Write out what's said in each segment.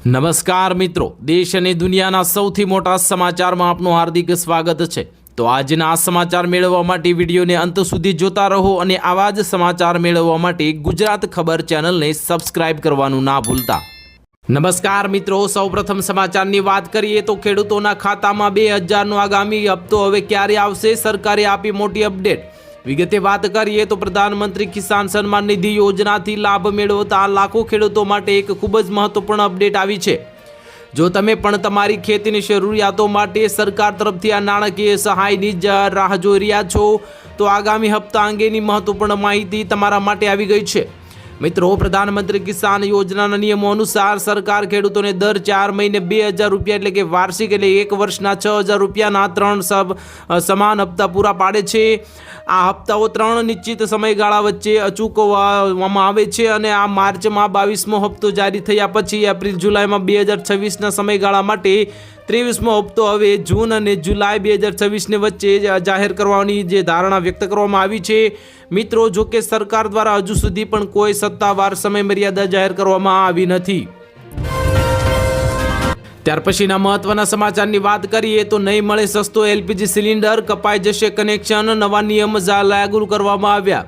નમસ્કાર મિત્રો, દેશ અને દુનિયાના સૌથી મોટા સમાચારમાં આપનું હાર્દિક સ્વાગત છે। તો આજના આ સમાચાર મેળવવા માટે વિડીયોને અંત સુધી જોતા રહો અને આવા જ સમાચાર મેળવવા માટે ગુજરાત ખબર ચેનલને સબસ્ક્રાઇબ કરવાનું ના ભૂલતા। નમસ્કાર મિત્રો, સૌપ્રથમ સમાચારની વાત કરીએ તો ખેડૂતોના ખાતામાં 2000નો આગામી હપ્તો હવે ક્યારે આવશે? સરકારે આપી મોટી અપડેટ। વિગતે વાત કરીએ તો પ્રધાનમંત્રી કિસાન સન્માન નિધિ યોજનાથી લાભ મેળવતા લાખો ખેડૂતો માટે એક ખૂબ જ મહત્વપૂર્ણ અપડેટ આવી છે। જો તમે પણ તમારી ખેતીની જરૂરિયાતો માટે સરકાર તરફથી આ નાણાકીય સહાયની રાહ જોઈ રહ્યા છો તો આગામી હપ્તા અંગેની મહત્વપૂર્ણ માહિતી તમારા માટે આવી ગઈ છે। મિત્રો, પ્રધાનમંત્રી કિસાન યોજનાના નિયમો અનુસાર સરકાર ખેડૂતોને દર 4 મહિને 2000 રૂપિયા એટલે કે વાર્ષિક એટલે એક વર્ષના 6000 રૂપિયાના 3 સમાન હપ્તા પૂરા પાડે છે। આ હપ્તાઓ 3 નિશ્ચિત સમયગાળા વચ્ચે ચૂકવવામાં આવે છે અને આ માર્ચમાં 22મો હપ્તો જારી થયા પછી એપ્રિલ જુલાઈમાં 2026ના સમયગાળા માટે 23મો હપ્તો હવે જૂન અને જુલાઈ 2026ની વચ્ચે જાહેર કરવાની જે ધારણા વ્યક્ત કરવામાં આવી છે। મિત્રો, જો કે સરકાર દ્વારા હજુ સુધી પણ કોઈ સત્તાવાર સમય મર્યાદા જાહેર કરવામાં આવી નથી। ત્યાર પછીના મહત્વના સમાચારની વાત કરીએ તો નહીં મળે સસ્તો એલપીજી સિલિન્ડર, કપાઈ જશે કનેક્શન, નવા નિયમ લાગુ કરવામાં આવ્યા।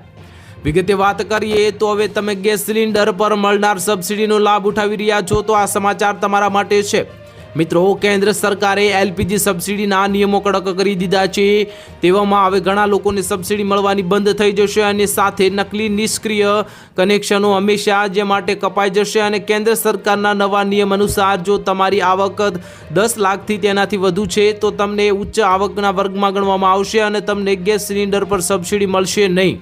વિગતે વાત કરીએ તો હવે તમે ગેસ સિલિન્ડર પર મળનાર સબસિડીનો લાભ ઉઠાવી રહ્યા છો તો આ સમાચાર તમારા માટે છે। મિત્રો, કેન્દ્ર સરકારે એલપીજી સબસિડીના નિયમો કડક કરી દીધા છે। તેવામાં હવે ઘણા લોકોને સબસિડી મળવાની બંધ થઈ જશે અને સાથે નકલી નિષ્ક્રિય કનેક્શનો હંમેશા જે માટે કપાઈ જશે અને કેન્દ્ર સરકારના નવા નિયમ અનુસાર જો તમારી આવક 10 લાખથી તેનાથી વધુ છે તો તમને ઉચ્ચ આવકના વર્ગમાં ગણવામાં આવશે અને તમને ગેસ સિલિન્ડર પર સબસિડી મળશે નહીં।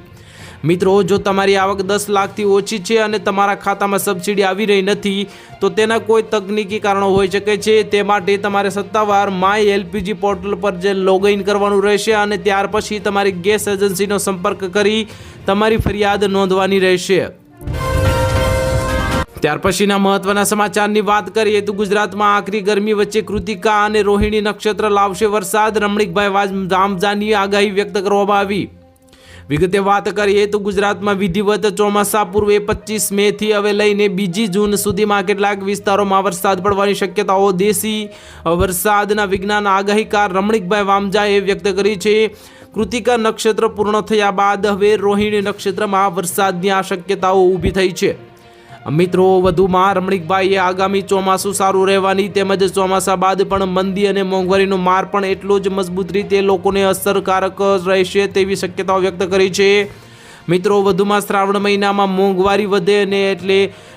મિત્રો, જો તમારી આવક 10 લાખથી ઓછી છે અને તમારા ખાતામાં સબસિડી આવી રહી નથી તો તેના કોઈ તકનીકી કારણો હોઈ શકે છે। તે માટે તમારે સત્તાવાર માય એલપીજી પોર્ટલ પર જે લોગઇન કરવાનું રહેશે અને ત્યાર પછી તમારી ગેસ એજન્સીનો સંપર્ક કરી તમારી ફરિયાદ નોંધવાની રહેશે। ત્યાર પછીના મહત્વના સમાચારની વાત કરીએ તો ગુજરાતમાં આકરી ગરમી વચ્ચે કૃતિકા અને રોહિણી નક્ષત્ર લાવશે વરસાદ, રમણીકભાઈ વામજાની આગાહી વ્યક્ત કરવામાં આવી। વિગતે વાત કરીએ તો ગુજરાતમાં વિધિવત ચોમાસા પૂર્વે 25 મેથી હવે લઈને 2 જૂન સુધીમાં કેટલાક વિસ્તારોમાં વરસાદ પડવાની શક્યતાઓ દેશી વરસાદના વિજ્ઞાન આગાહીકાર રમણીકભાઈ વામજાએ વ્યક્ત કરી છે। કૃતિકા નક્ષત્ર પૂર્ણ થયા બાદ હવે રોહિણી નક્ષત્રમાં વરસાદની આ શક્યતાઓ ઊભી થઈ છે। મિત્રો, વધુમાં રમણીકભાઈએ આગામી ચોમાસું સારું રહેવાની તેમજ ચોમાસા બાદ પણ મંદી અને મોંઘવારીનો માર પણ એટલો જ મજબૂત રીતે લોકોને અસરકારક રહેશે તેવી શક્યતાઓ વ્યક્ત કરી છે। મિત્રો, વધુમાં શ્રાવણ મહિનામાં મોંઘવારી વધે અને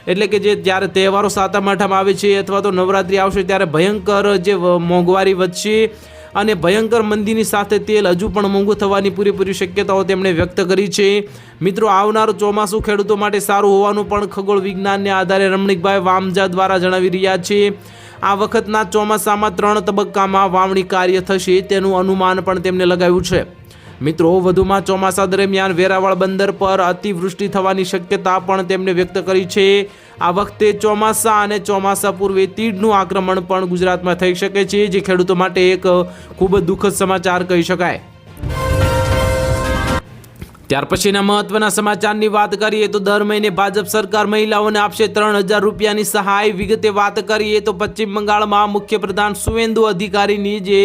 એટલે કે જ્યારે તહેવારો સાતમ આઠમ આવે છે અથવા તો નવરાત્રિ આવશે ત્યારે ભયંકર જે મોંઘવારી વધશે અને ભયંકર મંદીની સાથે તેલ હજુ પણ મોંઘું થવાની પૂરેપૂરી શક્યતાઓ તેમણે વ્યક્ત કરી છે। મિત્રો, આવનારું ચોમાસું ખેડૂતો માટે સારું હોવાનું પણ ખગોળ વિજ્ઞાનને આધારે રમણીકભાઈ વામજા દ્વારા જણાવી રહ્યા છે। આ વખતના ચોમાસામાં 3 તબક્કામાં વાવણી કાર્ય થશે તેનું અનુમાન પણ તેમણે લગાવ્યું છે। મિત્રો, વધુમાં ચોમાસા દરમિયાન વેરાવળ બંદર પર અતિવૃષ્ટિ થવાની શક્યતા પણ તેમણે વ્યક્ત કરી છે। આ વખતે ચોમાસા અને ચોમાસા પૂર્વે તીડનું આક્રમણ પણ ગુજરાતમાં થઈ શકે છે જે ખેડૂતો માટે એક ખૂબ જ દુઃખદ સમાચાર કહી શકાય। ત્યાર પછીના મહત્વના સમાચારની વાત કરીએ તો દર મહિને ભાજપ સરકાર મહિલાઓને આપશે 3000 રૂપિયાની સહાય। વિગતે વાત કરીએ તો પશ્ચિમ બંગાળમાં મુખ્યપ્રધાન શુવેન્દુ અધિકારીની જે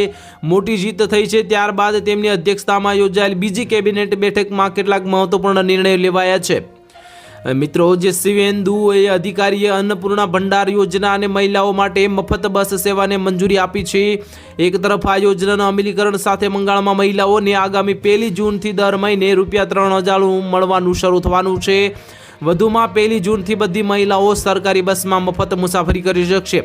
મોટી જીત થઈ છે ત્યારબાદ તેમની અધ્યક્ષતામાં યોજાયેલી બીજી કેબિનેટ બેઠકમાં કેટલાક મહત્વપૂર્ણ નિર્ણયો લેવાયા છે। મિત્રો, જે શુવેન્દુ અધિકારીએ અન્નપૂર્ણા ભંડાર યોજના અને મહિલાઓ માટે મફત બસ સેવાને મંજૂરી આપી છે। એક તરફ આ યોજનાના અમલીકરણ સાથે બંગાળમાં મહિલાઓને આગામી 1 જૂનથી દર મહિને ₹3000 મળવાનું શરૂ થવાનું છે। વધુમાં 1 જૂનથી બધી મહિલાઓ સરકારી બસમાં મફત મુસાફરી કરી શકશે।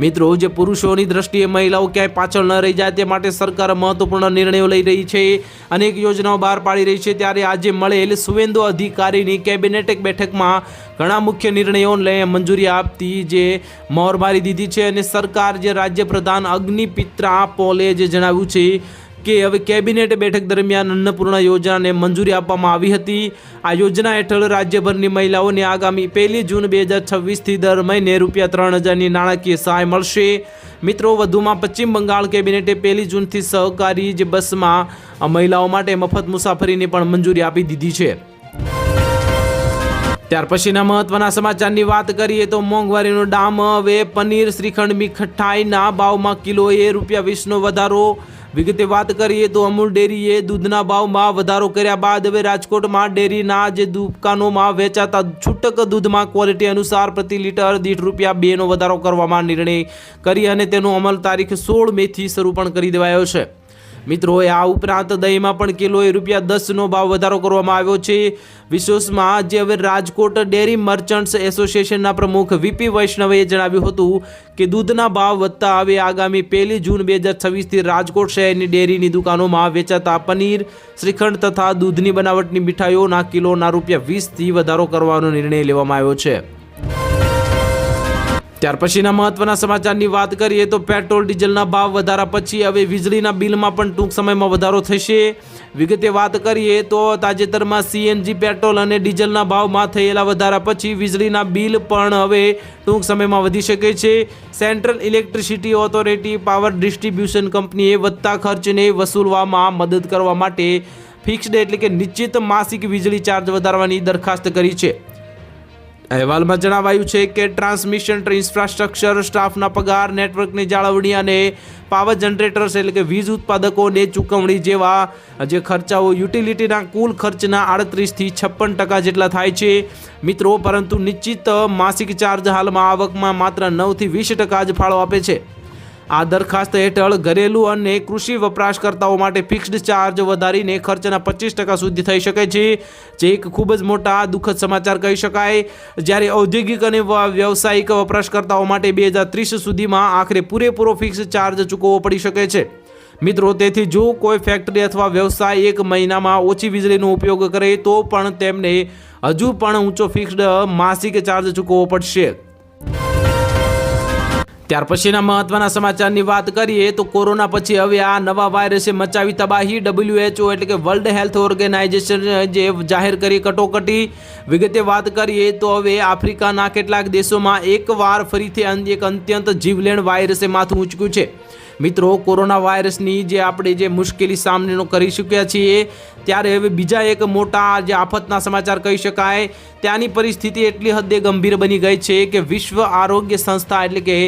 મિત્રો, જે પુરુષોની દ્રષ્ટિએ મહિલાઓ ક્યાંય પાછળ ન રહી જાય તે માટે સરકાર મહત્વપૂર્ણ નિર્ણયો લઈ રહી છે, અનેક યોજનાઓ બહાર પાડી રહી છે। ત્યારે આજે મળેલ શુવેન્દુ અધિકારીની કેબિનેટ બેઠકમાં ઘણા મુખ્ય નિર્ણયોને મંજૂરી આપતી જે મહોર મારી દીધી છે અને સરકાર જે રાજ્ય પ્રધાન અગ્નિપિત્રા પોલે જે જણાવ્યું છે કે હવે કેબિનેટ બેઠક દરમિયાન અન્નપૂર્ણા યોજનાને મંજૂરી આપવામાં આવી હતી। આ યોજના હેઠળ રાજ્યભરની મહિલાઓને આગામી 1 જૂન 2026થી દર મહિને ₹3000ની નાણાકીય સહાય મળશે। મિત્રો, વધુમાં પશ્ચિમ બંગાળ કેબિનેટે 1 જૂનથી સહકારી જે બસમાં મહિલાઓ માટે મફત મુસાફરીની પણ મંજૂરી આપી દીધી છે। ત્યાર પછીના મહત્વના સમાચારની વાત કરીએ તો મોંઘવારીનો ડામ, હવે પનીર, શ્રીખંડ, મીઠાઈના ભાવમાં કિલોએ ₹20નો વધારો। વિગતે વાત કરીએ તો અમૂલ ડેરીએ દૂધના ભાવમાં વધારો કર્યા બાદ હવે રાજકોટમાં ડેરીના જે દુકાનોમાં વેચાતા છૂટક દૂધમાં ક્વોલિટી અનુસાર પ્રતિ લીટર દીઠ ₹2નો વધારો કરવામાં નિર્ણય કરી અને તેનો અમલ તારીખ 16 મેથી શરૂ પણ કરી દેવાયો છે। મિત્રો, આ ઉપરાંત દહીંમાં પણ કિલોએ ₹10નો ભાવ વધારો કરવામાં આવ્યો છે। વિશેષમાં જે હવે રાજકોટ ડેરી મર્ચન્ટ્સ એસોસિએશનના પ્રમુખ વીપી વૈષ્ણવે જણાવ્યું હતું કે દૂધના ભાવ વધતા હવે આગામી 1 જૂન 2026થી રાજકોટ શહેરની ડેરીની દુકાનોમાં વેચાતા પનીર, શ્રીખંડ તથા દૂધની બનાવટની મીઠાઈઓના કિલોના ₹20થી વધારો કરવાનો નિર્ણય લેવામાં આવ્યો છે। ત્યાર પછીના મહત્વના સમાચારની વાત કરીએ તો પેટ્રોલ ડીઝલના ભાવ વધારા પછી હવે વીજળીના બિલમાં પણ ટૂંક સમયમાં વધારો થશે। વિગતે વાત કરીએ તો તાજેતરમાં સીએનજી, પેટ્રોલ અને ડીઝલના ભાવમાં થયેલા વધારા પછી વીજળીના બિલ પણ હવે ટૂંક સમયમાં વધી શકે છે। Central electricity authority power distribution કંપનીએ વધતા ખર્ચને વસૂલવામાં મદદ કરવા માટે ફિક્સ્ડ એટલે કે નિશ્ચિત માસિક વીજળી ચાર્જ વધારવાની દરખાસ્ત કરી છે। અહેવાલમાં જણાવાયું છે કે ટ્રાન્સમિશન ઇન્ફ્રાસ્ટ્રક્ચર સ્ટાફના પગાર, નેટવર્કની જાળવણી અને પાવર જનરેટર્સ એટલે કે વીજ ઉત્પાદકોને ચૂકવણી જેવા જે ખર્ચાઓ યુટિલિટીના કુલ ખર્ચના 38 થી 56% જેટલા થાય છે। મિત્રો, પરંતુ નિશ્ચિત માસિક ચાર્જ હાલમાં આવકમાં માત્ર 9 થી 20% જ ફાળો આપે છે। આ દરખાસ્ત હેઠળ ઘરેલું અને કૃષિ વપરાશકર્તાઓ માટે ફિક્સ્ડ ચાર્જ વધારીને ખર્ચના 25% સુધી થઈ શકે છે, જે એક ખૂબ જ મોટા દુઃખદ સમાચાર કહી શકાય। જ્યારે ઔદ્યોગિક અને વ્યવસાયિક વપરાશકર્તાઓ માટે 2030 સુધીમાં આખરે પૂરેપૂરો ફિક્સ ચાર્જ ચૂકવવો પડી શકે છે। મિત્રો, તેથી જો કોઈ ફેક્ટરી અથવા વ્યવસાય 1 મહિનામાં ઓછી વીજળીનો ઉપયોગ કરે તો પણ તેમને હજુ પણ ઊંચો ફિક્સ્ડ માસિક ચાર્જ ચૂકવવો પડશે। ત્યાર પછીના મહત્વના સમાચારની વાત કરીએ તો કોરોના પછી હવે આ નવા વાયરસે મચાવી તબાહી। WHO એટલે કે વર્લ્ડ હેલ્થ ઓર્ગેનાઇઝેશન જે જાહેર કરી કટોકટી। વિગતે વાત કરીએ તો હવે આફ્રિકાના કેટલાક દેશોમાં એકવાર ફરીથી એક અત્યંત જીવલેણ વાયરસે માથું ઊંચક્યું છે। મિત્રો, કોરોના વાયરસની જે આપણે જે મુશ્કેલી સામનો કરી ચૂક્યા છીએ ત્યારે હવે બીજા એક મોટા જે આફતના સમાચાર કહી શકાય। ત્યાંની પરિસ્થિતિ એટલી હદે ગંભીર બની ગઈ છે કે વિશ્વ આરોગ્ય સંસ્થા એટલે કે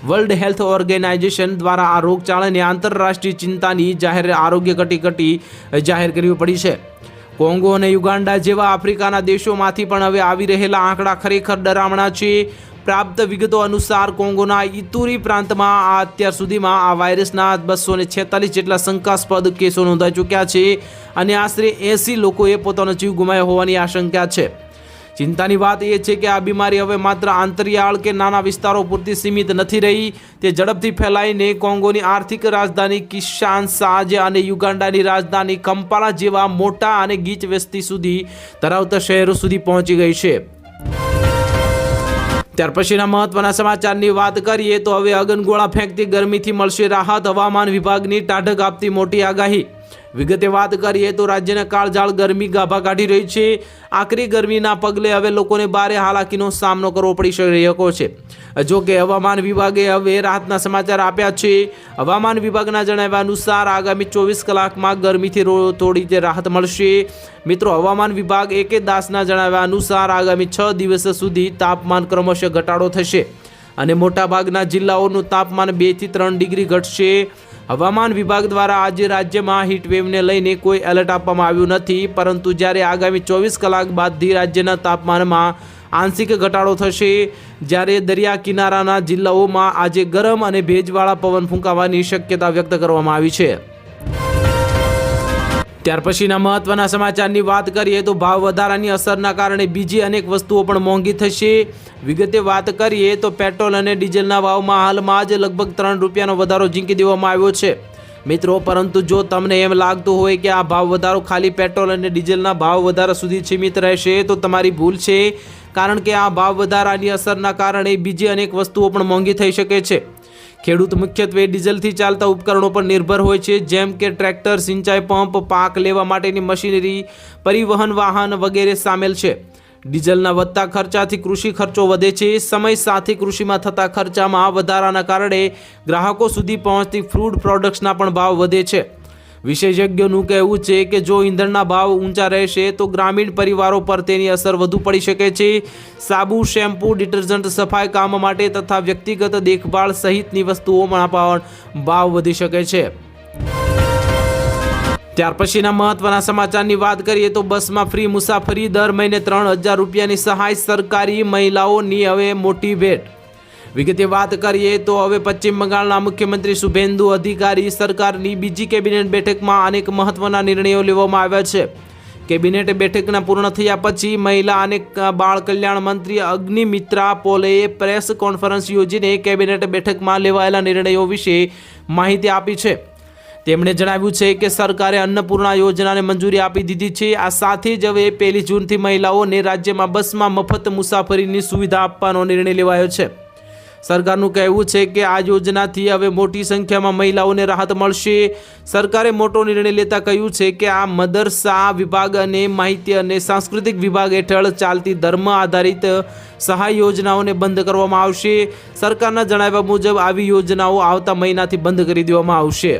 વર્લ્ડ હેલ્થ ઓર્ગેનાઇઝેશન દ્વારા આ રોગચાળાને આંતરરાષ્ટ્રીય ચિંતાની આરોગ્ય કટોકટી જાહેર કરવી પડી છે। કોંગો અને યુગાન્ડા જેવા આફ્રિકાના દેશોમાંથી પણ હવે આવી રહેલા આંકડા ખરેખર ડરામણા છે। પ્રાપ્ત વિગતો અનુસાર કોંગોના ઇતુરી પ્રાંતમાં અત્યાર સુધીમાં આ વાયરસના 246 જેટલા શંકાસ્પદ કેસો નોંધાઈ ચૂક્યા છે અને આશરે 80 લોકોએ પોતાનો જીવ ગુમાવ્યો હોવાની આશંકા છે। ચિંતાની વાત એ છે કે આ બીમારી હવે માત્ર આંતરિયાળ કે નાના વિસ્તારો પૂરતી સીમિત નથી રહી, તે ઝડપથી ફેલાઈને કોંગોની આર્થિક રાજધાની કિન્શાસા અને યુગાન્ડાની રાજધાની કંપાલા જેવા મોટા અને ગીચ વસ્તી સુધી ધરાવતા શહેરો સુધી પહોંચી ગઈ છે। ત્યાર પછીના મહત્વના સમાચારની વાત કરીએ તો હવે અગનગોળા ફેંકતી ગરમીથી મળશે રાહત, હવામાન વિભાગની ટાઢક આપતી મોટી આગાહી। વિગતે વાત કરીએ તો રાજ્યના કાળઝાળ ગરમી ગાભા કાઢી રહી છે। આકરી ગરમીના પગલે હવે લોકોને ભારે હાલાકીનો સામનો કરવો પડી રહ્યો છે। જો કે હવામાન વિભાગે હવે રાહતના સમાચાર આપ્યા છે। હવામાન વિભાગના જણાવ્યા અનુસાર આગામી 24 કલાકમાં ગરમીથી થોડી રાહત મળશે। મિત્રો, હવામાન વિભાગ AK દાસના જણાવ્યા અનુસાર આગામી 6 દિવસ સુધી તાપમાન ક્રમશઃ ઘટાડો થશે અને મોટાભાગના જિલ્લાઓનું તાપમાન 2 થી 3 ડિગ્રી ઘટશે। હવામાન વિભાગ દ્વારા આજે રાજ્યમાં હીટવેવને લઈને કોઈ એલર્ટ આપવામાં આવ્યું નથી, પરંતુ જ્યારે આગામી 24 કલાક બાદથી રાજ્યના તાપમાનમાં આંશિક ઘટાડો થશે, જ્યારે દરિયા કિનારાના જિલ્લાઓમાં આજે ગરમ અને ભેજવાળા પવન ફૂંકાવાની શક્યતા વ્યક્ત કરવામાં આવી છે। ત્યાર પછીના મહત્વના સમાચારની વાત કરીએ તો ભાવ વધારાની અસરના કારણે બીજી અનેક વસ્તુઓ પણ મોંઘી થશે। વિગતે વાત કરીએ તો પેટ્રોલ અને ડીઝલના ભાવમાં હાલમાં જ લગભગ ₹3નો વધારો ઝીંકી દેવામાં આવ્યો છે। મિત્રો, પરંતુ જો તમને એમ લાગતું હોય કે આ ભાવ વધારો ખાલી પેટ્રોલ અને ડીઝલના ભાવ વધારા સુધી સીમિત રહેશે તો તમારી ભૂલ છે, કારણ કે આ ભાવ વધારાની અસરના કારણે બીજી અનેક વસ્તુઓ પણ મોંઘી થઈ શકે છે। ખેડૂત મુખ્યત્વે ડીઝલથી ચાલતા ઉપકરણો પર નિર્ભર હોય છે, જેમ કે ટ્રેક્ટર, સિંચાઈ પંપ, પાક લેવા માટેની મશીનરી, પરિવહન વાહન વગેરે સામેલ છે। ડીઝલના વધતા ખર્ચાથી કૃષિ ખર્ચો વધે છે। સમય સાથે કૃષિમાં થતા ખર્ચામાં વધારાના કારણે ગ્રાહકો સુધી પહોંચતી ફૂડ પ્રોડક્ટ્સના પણ ભાવ વધે છે। વિશેષજ્ઞોનું કહેવું છે કે જો ઈંધણના ભાવ ઊંચા રહેશે તો ગ્રામીણ પરિવારો પર તેની અસર વધુ પડી શકે છે. સાબુ, શેમ્પૂ, ડિટર્જન્ટ, સફાઈ કામ માટે તથા વ્યક્તિગત દેખભાળ સહિતની વસ્તુઓમાં પણ ભાવ વધી શકે છે. ત્યાર પછીના મહત્વના સમાચારની વાત કરીએ તો બસમાં ફ્રી મુસાફરી, દર મહિને 3000 રૂપિયાની સહાય, સરકારી મહિલાઓની હવે મોટી ભેટ. વિગતે વાત કરીએ તો હવે પશ્ચિમ બંગાળના મુખ્યમંત્રી શુભેન્દુ અધિકારી સરકારની બીજી કેબિનેટ બેઠકમાં અનેક મહત્વના નિર્ણયો લેવામાં આવ્યા છે. કેબિનેટ બેઠકના પૂર્ણ થયા પછી મહિલા અને બાળ કલ્યાણ મંત્રી અગ્નિમિત્રા પોલેએ પ્રેસ કોન્ફરન્સ યોજીને કેબિનેટ બેઠકમાં લેવાયેલા નિર્ણયો વિશે માહિતી આપી છે. તેમણે જણાવ્યું છે કે સરકારે અન્નપૂર્ણા યોજનાને મંજૂરી આપી દીધી છે. આ સાથે જ હવે 1 જૂનથી મહિલાઓને રાજ્યમાં બસમાં મફત મુસાફરીની સુવિધા આપવાનો નિર્ણય લેવાયો છે. સરકારનું કહેવું છે કે આ યોજનાથી હવે મોટી સંખ્યામાં મહિલાઓને રાહત મળશે. સરકારે મોટો નિર્ણય લેતા કહ્યું છે કે આ મદરસા વિભાગ અને માહિતી અને સાંસ્કૃતિક વિભાગ હેઠળ ચાલતી ધર્મ આધારિત સહાય યોજનાઓને બંધ કરવામાં આવશે. સરકારના જણાવ્યા મુજબ આવી યોજનાઓ આવતા મહિનાથી બંધ કરી દેવામાં આવશે.